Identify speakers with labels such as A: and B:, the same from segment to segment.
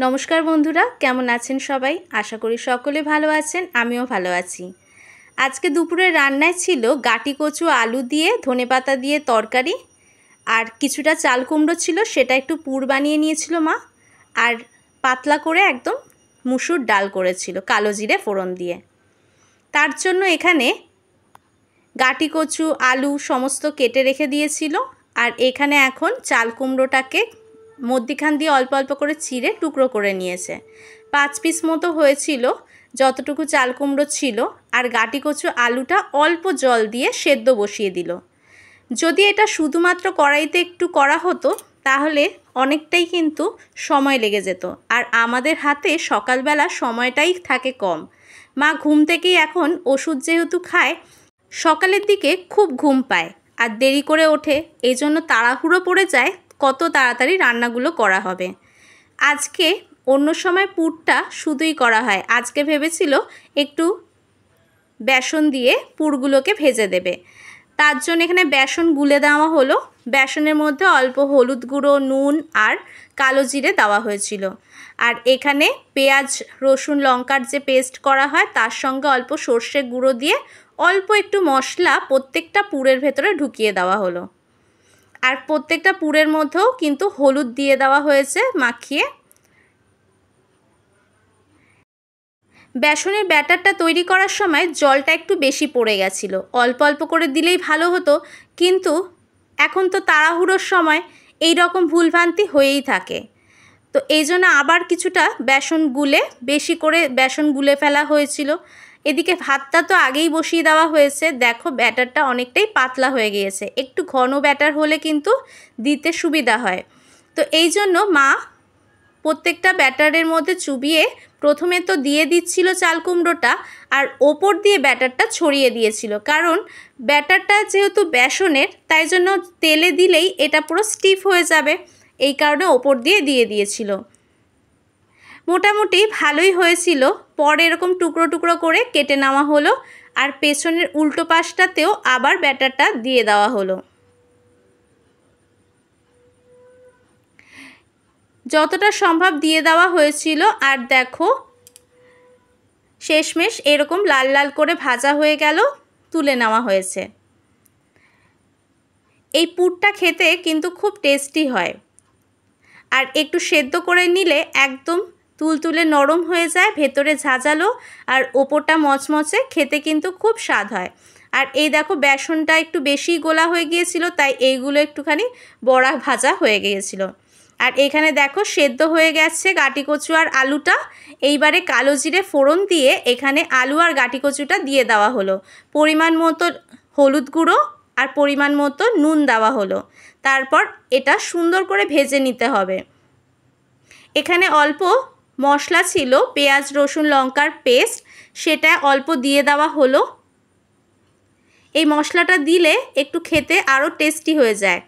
A: নমস্কার বন্ধুরা, কেমন আছেন সবাই? আশা করি সকলে ভালো আছেন, আমিও ভালো আছি। আজকে দুপুরে রান্নায় ছিল গাটি কচু আলু দিয়ে ধনেপাতা দিয়ে তরকারি, আর কিছুটা চাল কুমড়ো ছিল, সেটা একটু পুর বানিয়ে নিয়েছিল মা। আর পাতলা করে একদম মুসুর ডাল করেছিল কালো জিরে ফোড়ন দিয়ে। তার জন্য এখানে গাটি কচু আলু সমস্ত কেটে রেখে দিয়েছিল, আর এখানে এখন চাল কুমড়োটাকে মধ্যিখান দিয়ে অল্প অল্প করে চিড়ে টুকরো করে নিয়েছে। 5 পিস মতো হয়েছিল যতটুকু চাল কুমড়ো ছিল। আর গাটি কচু আলুটা অল্প জল দিয়ে সেদ্ধ বসিয়ে দিল। যদি এটা শুধুমাত্র কড়াইতে একটু করা হতো তাহলে অনেকটাই কিন্তু সময় লেগে যেত, আর আমাদের হাতে সকালবেলা সময়টাই থাকে কম। মা ঘুম থেকেই এখন ওষুধ যেহেতু খায়, সকালের দিকে খুব ঘুম পায় আর দেরি করে ওঠে, এই জন্য তাড়াহুড়ো পড়ে যায় কত তাড়াতাড়ি রান্নাগুলো করা হবে। আজকে অন্য সময় পুরটা শুধুই করা হয়, আজকে ভেবেছিল একটু বেসন দিয়ে পুরগুলোকে ভেজে দেবে। তার জন্য এখানে বেসন গুলে দেওয়া হলো। বেসনের মধ্যে অল্প হলুদ গুঁড়ো, নুন আর কালো জিরে দেওয়া হয়েছিল। আর এখানে পেঁয়াজ রসুন লঙ্কার যে পেস্ট করা হয় তার সঙ্গে অল্প সর্ষে গুঁড়ো দিয়ে অল্প একটু মশলা প্রত্যেকটা পুরের ভেতরে ঢুকিয়ে দেওয়া হলো। আর প্রত্যেকটা পুরের মধ্যেও কিন্তু হলুদ দিয়ে দেওয়া হয়েছে মাখিয়ে। বেসনের ব্যাটারটা তৈরি করার সময় জলটা একটু বেশি পড়ে গেছিল, অল্প অল্প করে দিলেই ভালো হতো, কিন্তু এখন তো তাড়াহুড়োর সময় এই রকম ভুলভ্রান্তি হয়েই থাকে। তো এই জন্য আবার কিছুটা বেসন গুলে বেশি করে বেসন গুলে ফেলা হয়েছিল। এদিকে ভাতটা তো আগেই বসিয়ে দেওয়া হয়েছে। দেখো ব্যাটারটা অনেকটাই পাতলা হয়ে গিয়েছে, একটু ঘন ব্যাটার হলে কিন্তু দিতে সুবিধা হয়। তো এই জন্য মা প্রত্যেকটা ব্যাটারের মধ্যে চুবিয়ে প্রথমে তো দিয়ে দিচ্ছিল চাল কুমড়োটা, আর ওপর দিয়ে ব্যাটারটা ছড়িয়ে দিয়েছিল, কারণ ব্যাটারটা যেহেতু বেসনের তাই জন্য তেলে দিলেই এটা পুরো স্টিফ হয়ে যাবে, এই কারণে ওপর দিয়ে দিয়েছিল। মোটামুটি ভালোই হয়েছিল। পরে এরকম টুকরো টুকরো করে কেটে নেওয়া হলো, আর পেছনের উল্টো পাশটাতেও আবার ব্যাটারটা দিয়ে দেওয়া হলো। যতটা সম্ভব দিয়ে দেওয়া হয়েছিল। আর দেখো শেষমেশ এরকম লাল লাল করে ভাজা হয়ে গেল, তুলে নেওয়া হয়েছে। এই পুরটা খেতে কিন্তু খুব টেস্টি হয়, আর একটু সেদ্ধ করে নিলে একদম তুলতুলে নরম হয়ে যায়, ভেতরে ঝাঁঝালো আর ওপরটা মচমচে, খেতে কিন্তু খুব স্বাদ হয়। আর এই দেখো বেসনটা একটু বেশি গোলা হয়ে গিয়েছিল, তাই এইগুলো একটুখানি বড়া ভাজা হয়ে গিয়েছিল। আর এখানে দেখো সেদ্ধ হয়ে গেছে গাটি কচু আর আলুটা। এইবারে কালো জিরে ফোড়ন দিয়ে এখানে আলু আর গাটি কচুটা দিয়ে দেওয়া হলো। পরিমাণ মতো হলুদ গুঁড়ো আর পরিমাণ মতো নুন দেওয়া হলো। তারপর এটা সুন্দর করে ভেজে নিতে হবে। এখানে অল্প মশলা ছিল, পেঁয়াজ রসুন লঙ্কার পেস্ট, সেটা অল্প দিয়ে দেওয়া হলো। এই মশলাটা দিলে একটু খেতে আরও টেস্টি হয়ে যায়।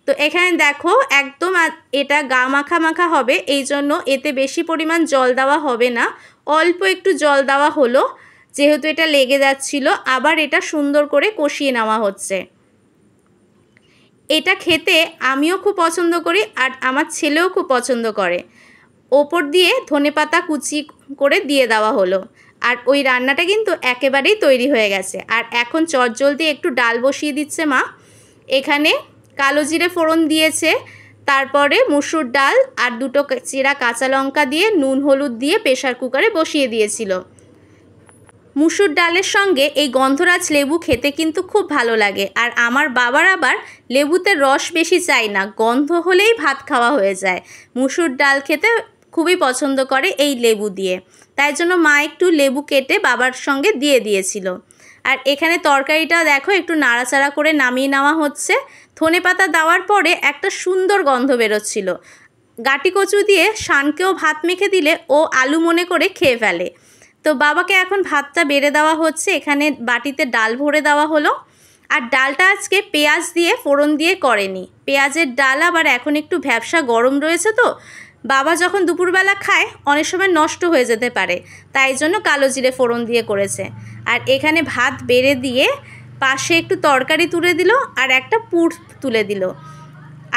A: তো এখানে দেখো একদম এটা গা মাখা মাখা হবে, এই জন্য এতে বেশি পরিমাণ জল দেওয়া হবে না, অল্প একটু জল দেওয়া হলো, যেহেতু এটা লেগে যাচ্ছিল। আবার এটা সুন্দর করে কষিয়ে নেওয়া হচ্ছে। এটা খেতে আমিও খুব পছন্দ করি, আর আমার ছেলেও খুব পছন্দ করে। ওপর দিয়ে ধনেপাতা কুচি করে দিয়ে দেওয়া হলো। আর ওই রান্নাটা কিন্তু একেবারেই তৈরি হয়ে গেছে। আর এখন চটজলদি একটু ডাল বসিয়ে দিচ্ছে মা। এখানে কালো জিরে ফোড়ন দিয়েছে, তারপরে মুসুর ডাল আর দুটো চেরা কাঁচা লঙ্কা দিয়ে নুন হলুদ দিয়ে প্রেসার কুকারে বসিয়ে দিয়েছিল। মুসুর ডালের সঙ্গে এই গন্ধরাজ লেবু খেতে কিন্তু খুব ভালো লাগে। আর আমার বাবার আবার লেবুতে রস বেশি চাই না, গন্ধ হলেই ভাত খাওয়া হয়ে যায়। মুসুর ডাল খেতে খুবই পছন্দ করে এই লেবু দিয়ে, তাই জন্য মা একটু লেবু কেটে বাবার সঙ্গে দিয়ে দিয়েছিল। আর এখানে তরকারিটা দেখো একটু নাড়াচাড়া করে নামিয়ে নেওয়া হচ্ছে। ধনেপাতা দেওয়ার পরে একটা সুন্দর গন্ধ বেরোচ্ছিল। গাটি কচু দিয়ে শানকেও ভাত মেখে দিলে ও আলু মনে করে খেয়ে ফেলে। তো বাবাকে এখন ভাতটা বেড়ে দেওয়া হচ্ছে। এখানে বাটিতে ডাল ভরে দেওয়া হলো। আর ডালটা আজকে পেঁয়াজ দিয়ে ফোড়ন দিয়ে করেনি, পেঁয়াজের ডাল আবার এখন একটু ভ্যাপসা গরম রয়েছে, তো বাবা যখন দুপুরবেলা খায় অনেক সময় নষ্ট হয়ে যেতে পারে, তাই জন্য কালো জিরে ফোড়ন দিয়ে করেছে। আর এখানে ভাত বেড়ে দিয়ে পাশে একটু তরকারি তুলে দিল আর একটা পুর তুলে দিল।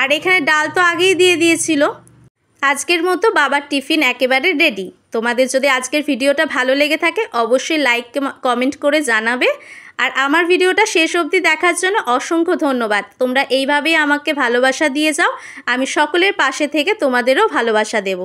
A: আর এখানে ডাল তো আগেই দিয়ে দিয়েছিল। আজকের মতো বাবার টিফিন একেবারে রেডি। তোমাদের যদি আজকের ভিডিওটা ভালো লেগে থাকে অবশ্যই লাইক কমেন্ট করে জানাবে। আর আমার ভিডিওটা শেষ অবধি দেখার জন্য অসংখ্য ধন্যবাদ। তোমরা এইভাবেই আমাকে ভালোবাসা দিয়ে যাও, আমি সকলের পাশে থেকে তোমাদেরও ভালোবাসা দেব।